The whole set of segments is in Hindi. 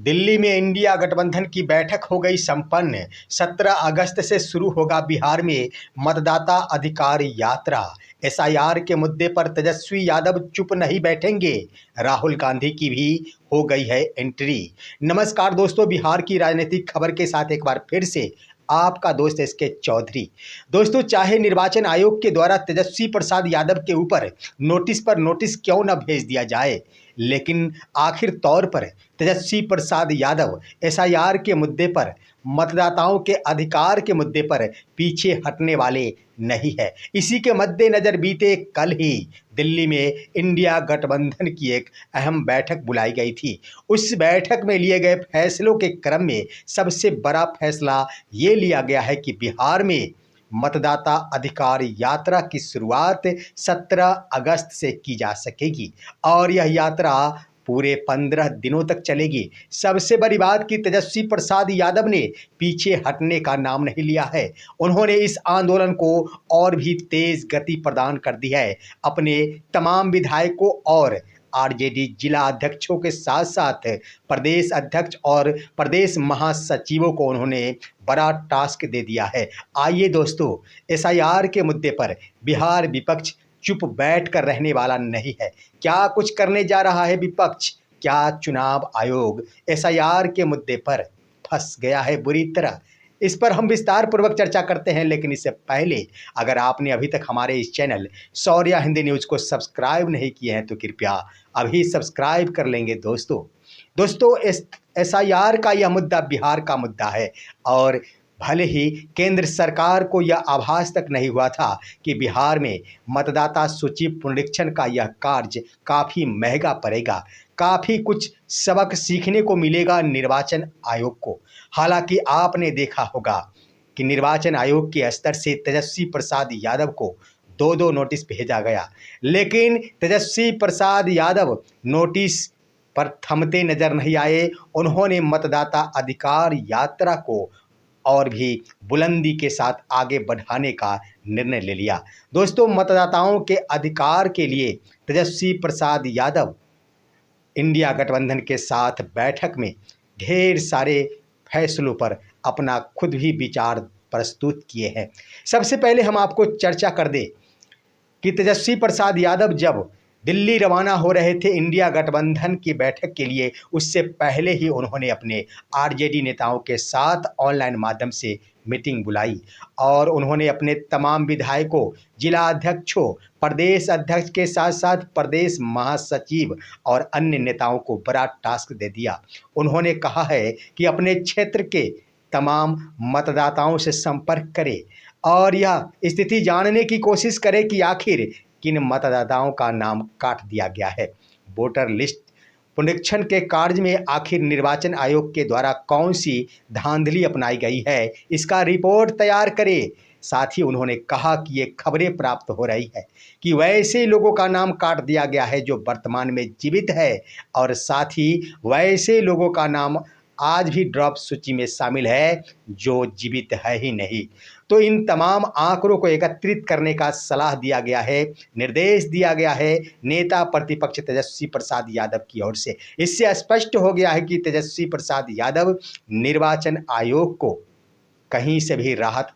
दिल्ली में इंडिया गठबंधन की बैठक हो गई संपन्न। 17 अगस्त से शुरू होगा बिहार में मतदाता अधिकार यात्रा। एसआईआर के मुद्दे पर तेजस्वी यादव चुप नहीं बैठेंगे। राहुल गांधी की भी हो गई है एंट्री। नमस्कार दोस्तों, बिहार की राजनीतिक खबर के साथ एक बार फिर से आपका दोस्त एसके चौधरी। दोस्तों, चाहे निर्वाचन आयोग के द्वारा तेजस्वी प्रसाद यादव के ऊपर नोटिस पर नोटिस क्यों न भेज दिया जाए, लेकिन आखिर तौर पर तेजस्वी प्रसाद यादव एसआईआर के मुद्दे पर, मतदाताओं के अधिकार के मुद्दे पर पीछे हटने वाले नहीं है। इसी के मद्देनजर बीते कल ही दिल्ली में इंडिया गठबंधन की एक अहम बैठक बुलाई गई थी। उस बैठक में लिए गए फैसलों के क्रम में सबसे बड़ा फैसला ये लिया गया है कि बिहार में मतदाता अधिकार यात्रा की शुरुआत 17 अगस्त से की जा सकेगी और यह यात्रा पूरे 15 दिनों तक चलेगी। सबसे बड़ी बात कि तेजस्वी प्रसाद यादव ने पीछे हटने का नाम नहीं लिया है। उन्होंने इस आंदोलन को और भी तेज गति प्रदान कर दी है। अपने तमाम विधायकों और आरजेडी जिला अध्यक्षों के साथ साथ प्रदेश अध्यक्ष और प्रदेश महासचिवों को उन्होंने बड़ा टास्क दे दिया है। आइए दोस्तों, एसआईआर के मुद्दे पर बिहार विपक्ष चुप बैठ कर रहने वाला नहीं है। क्या कुछ करने जा रहा है विपक्ष? क्या चुनाव आयोग एसआईआर के मुद्दे पर फंस गया है बुरी तरह? इस पर हम विस्तार पूर्वक चर्चा करते हैं, लेकिन इससे पहले अगर आपने अभी तक हमारे इस चैनल शौर्या हिंदी न्यूज़ को सब्सक्राइब नहीं किए हैं तो कृपया अभी सब्सक्राइब कर लेंगे। दोस्तों, एसआईआर का यह मुद्दा बिहार का मुद्दा है और भले ही केंद्र सरकार को यह आभास तक नहीं हुआ था कि बिहार में मतदाता सूची पुनरीक्षण का यह कार्य काफ़ी महंगा पड़ेगा। काफ़ी कुछ सबक सीखने को मिलेगा निर्वाचन आयोग को। हालांकि आपने देखा होगा कि निर्वाचन आयोग के स्तर से तेजस्वी प्रसाद यादव को दो नोटिस भेजा गया, लेकिन तेजस्वी प्रसाद यादव नोटिस पर थमते नजर नहीं आए। उन्होंने मतदाता अधिकार यात्रा को और भी बुलंदी के साथ आगे बढ़ाने का निर्णय ले लिया। दोस्तों, मतदाताओं के अधिकार के लिए तेजस्वी प्रसाद यादव इंडिया गठबंधन के साथ बैठक में ढेर सारे फैसलों पर अपना खुद भी विचार प्रस्तुत किए हैं। सबसे पहले हम आपको चर्चा कर दें कि तेजस्वी प्रसाद यादव जब दिल्ली रवाना हो रहे थे इंडिया गठबंधन की बैठक के लिए, उससे पहले ही उन्होंने अपने आरजेडी नेताओं के साथ ऑनलाइन माध्यम से मीटिंग बुलाई और उन्होंने अपने तमाम विधायकों, जिला अध्यक्षों, प्रदेश अध्यक्ष के साथ साथ प्रदेश महासचिव और अन्य नेताओं को बड़ा टास्क दे दिया। उन्होंने कहा है कि अपने क्षेत्र के तमाम मतदाताओं से संपर्क करें और यह स्थिति जानने की कोशिश करें कि आखिर किन मतदाताओं का नाम काट दिया गया है। वोटर लिस्ट पुनरीक्षण के कार्य में आखिर निर्वाचन आयोग के द्वारा कौन सी धांधली अपनाई गई है, इसका रिपोर्ट तैयार करें। साथ ही उन्होंने कहा कि ये खबरें प्राप्त हो रही है कि वैसे लोगों का नाम काट दिया गया है जो वर्तमान में जीवित है और साथ ही वैसे लोगों का नाम आज भी ड्रॉप सूची में शामिल है जो जीवित है ही नहीं। तो इन तमाम आंकड़ों को एकत्रित करने का सलाह दिया गया है, निर्देश दिया गया है नेता प्रतिपक्ष तेजस्वी प्रसाद यादव की ओर से। इससे स्पष्ट हो गया है कि तेजस्वी प्रसाद यादव निर्वाचन आयोग को कहीं से भी राहत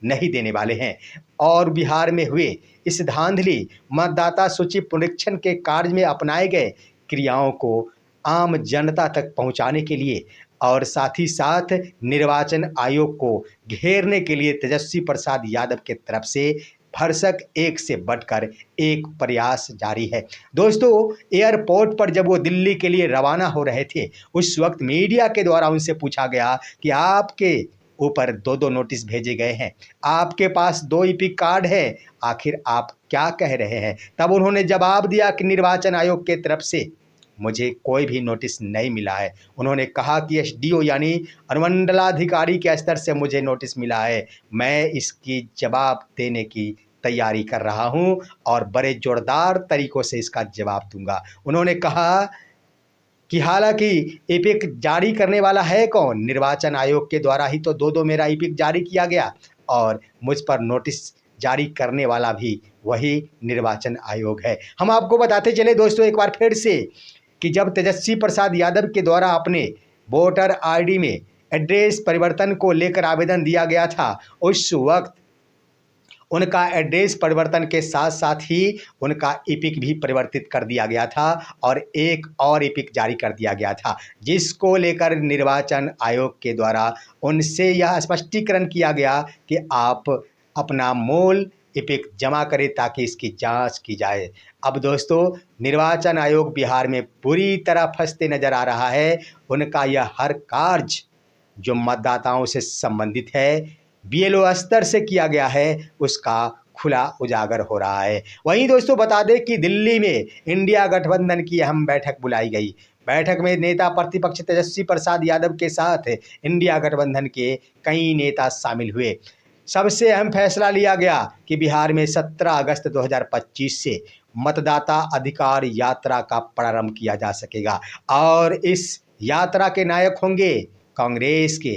नहीं देने वाले हैं और बिहार में हुए इस धांधली मतदाता सूची पुनरीक्षण के कार्य में अपनाए गए क्रियाओं को आम जनता तक पहुंचाने के लिए और साथ ही साथ निर्वाचन आयोग को घेरने के लिए तेजस्वी प्रसाद यादव के तरफ से भरसक एक से बढ़कर एक प्रयास जारी है। दोस्तों, एयरपोर्ट पर जब वो दिल्ली के लिए रवाना हो रहे थे, उस वक्त मीडिया के द्वारा उनसे पूछा गया कि आपके ऊपर दो नोटिस भेजे गए हैं, आपके पास 2 ईपिक कार्ड है, आखिर आप क्या कह रहे हैं? तब उन्होंने जवाब दिया कि निर्वाचन आयोग के तरफ से मुझे कोई भी नोटिस नहीं मिला है। उन्होंने कहा कि एसडीओ यानी अनुमंडलाधिकारी के स्तर से मुझे नोटिस मिला है, मैं इसकी जवाब देने की तैयारी कर रहा हूं और बड़े जोरदार तरीकों से इसका जवाब दूंगा। उन्होंने कहा कि हालांकि ईपिक जारी करने वाला है कौन? निर्वाचन आयोग के द्वारा ही तो दो मेरा ईपिक जारी किया गया और मुझ पर नोटिस जारी करने वाला भी वही निर्वाचन आयोग है। हम आपको बताते चले दोस्तों एक बार फिर से कि जब तेजस्वी प्रसाद यादव के द्वारा अपने वोटर आईडी में एड्रेस परिवर्तन को लेकर आवेदन दिया गया था, उस वक्त उनका एड्रेस परिवर्तन के साथ साथ ही उनका ईपिक भी परिवर्तित कर दिया गया था और एक और ईपिक जारी कर दिया गया था, जिसको लेकर निर्वाचन आयोग के द्वारा उनसे यह स्पष्टीकरण किया गया कि आप अपना मूल ईपिक जमा करें ताकि इसकी जांच की जाए। अब दोस्तों, निर्वाचन आयोग बिहार में बुरी तरह फंसते नजर आ रहा है। उनका यह हर कार्य जो मतदाताओं से संबंधित है, बीएलओ स्तर से किया गया है, उसका खुला उजागर हो रहा है। वहीं दोस्तों बता दें कि दिल्ली में इंडिया गठबंधन की अहम बैठक बुलाई गई। बैठक में नेता प्रतिपक्ष तेजस्वी प्रसाद यादव के साथ इंडिया गठबंधन के कई नेता शामिल हुए। सबसे अहम फैसला लिया गया कि बिहार में 17 अगस्त 2025 से मतदाता अधिकार यात्रा का प्रारंभ किया जा सकेगा और इस यात्रा के नायक होंगे कांग्रेस के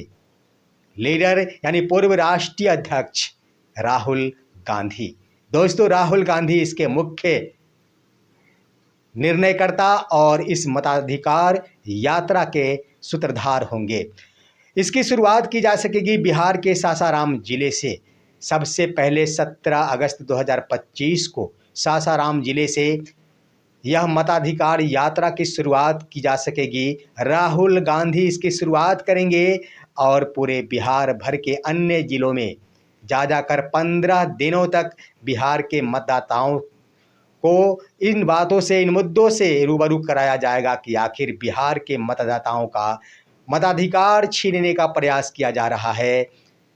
लीडर यानी पूर्व राष्ट्रीय अध्यक्ष राहुल गांधी। दोस्तों, राहुल गांधी इसके मुख्य निर्णयकर्ता और इस मताधिकार यात्रा के सूत्रधार होंगे। इसकी शुरुआत की जा सकेगी बिहार के सासाराम जिले से। सबसे पहले 17 अगस्त 2025 को सासाराम जिले से यह मताधिकार यात्रा की शुरुआत की जा सकेगी। राहुल गांधी इसकी शुरुआत करेंगे और पूरे बिहार भर के अन्य जिलों में जा जाकर 15 दिनों तक बिहार के मतदाताओं को इन बातों से, इन मुद्दों से रूबरू कराया जाएगा कि आखिर बिहार के मतदाताओं का मताधिकार छीनने का प्रयास किया जा रहा है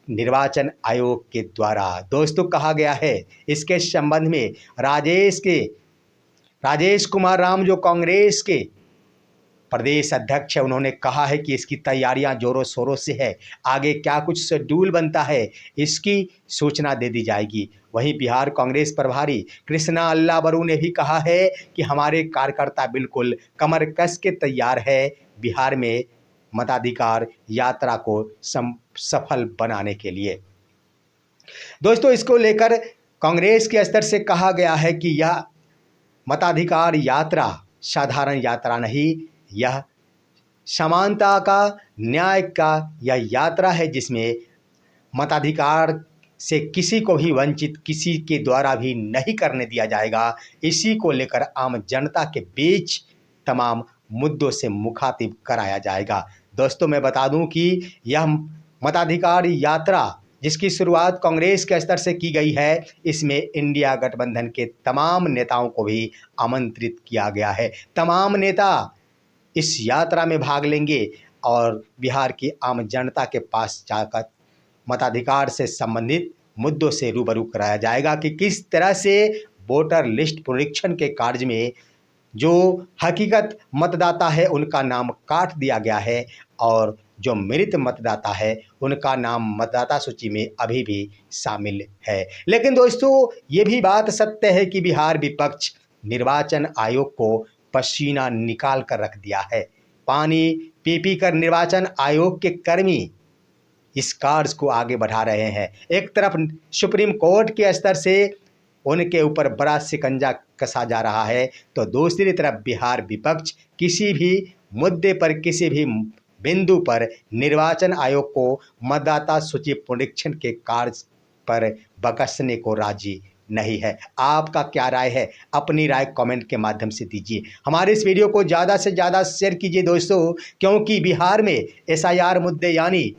निर्वाचन आयोग के द्वारा। दोस्तों, कहा गया है इसके संबंध में राजेश कुमार राम जो कांग्रेस के प्रदेश अध्यक्ष है, उन्होंने कहा है कि इसकी तैयारियां जोरों शोरों से है। आगे क्या कुछ शेड्यूल बनता है इसकी सूचना दे दी जाएगी। वहीं बिहार कांग्रेस प्रभारी कृष्णा अल्लाबरू ने भी कहा है कि हमारे कार्यकर्ता बिल्कुल कमर कस के तैयार है बिहार में मताधिकार यात्रा को सफल बनाने के लिए। दोस्तों, इसको लेकर कांग्रेस के स्तर से कहा गया है कि यह मताधिकार यात्रा साधारण यात्रा नहीं, यह समानता का, न्याय का यह यात्रा है जिसमें मताधिकार से किसी को भी वंचित किसी के द्वारा भी नहीं करने दिया जाएगा। इसी को लेकर आम जनता के बीच तमाम मुद्दों से मुखातिब कराया जाएगा। दोस्तों, मैं बता दूं कि यह मताधिकार यात्रा जिसकी शुरुआत कांग्रेस के स्तर से की गई है, इसमें इंडिया गठबंधन के तमाम नेताओं को भी आमंत्रित किया गया है। तमाम नेता इस यात्रा में भाग लेंगे और बिहार की आम जनता के पास जाकर मताधिकार से संबंधित मुद्दों से रूबरू कराया जाएगा कि किस तरह से वोटर लिस्ट पुनरीक्षण के कार्य में जो हकीकत मतदाता है उनका नाम काट दिया गया है और जो मृत मतदाता है उनका नाम मतदाता सूची में अभी भी शामिल है। लेकिन दोस्तों, ये भी बात सत्य है कि बिहार विपक्ष निर्वाचन आयोग को पसीना निकाल कर रख दिया है। पानी पी पी कर निर्वाचन आयोग के कर्मी इस कार्य को आगे बढ़ा रहे हैं। एक तरफ सुप्रीम कोर्ट के स्तर से उनके ऊपर बड़ा शिकंजा कसा जा रहा है, तो दूसरी तरफ बिहार विपक्ष किसी भी मुद्दे पर, किसी भी बिंदु पर निर्वाचन आयोग को मतदाता सूची पुनरीक्षण के कार्य पर बकसने को राजी नहीं है। आपका क्या राय है? अपनी राय कमेंट के माध्यम से दीजिए। हमारे इस वीडियो को ज़्यादा से ज़्यादा शेयर कीजिए दोस्तों, क्योंकि बिहार में SIR मुद्दे यानी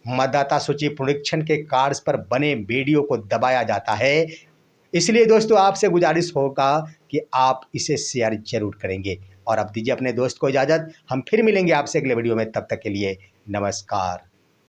मतदाता सूची पुनरीक्षण के कार्य पर बने वीडियो को दबाया जाता है। इसलिए दोस्तों, आपसे गुजारिश होगा कि आप इसे शेयर जरूर करेंगे। और अब दीजिए अपने दोस्त को इजाज़त। हम फिर मिलेंगे आपसे अगले वीडियो में, तब तक के लिए नमस्कार।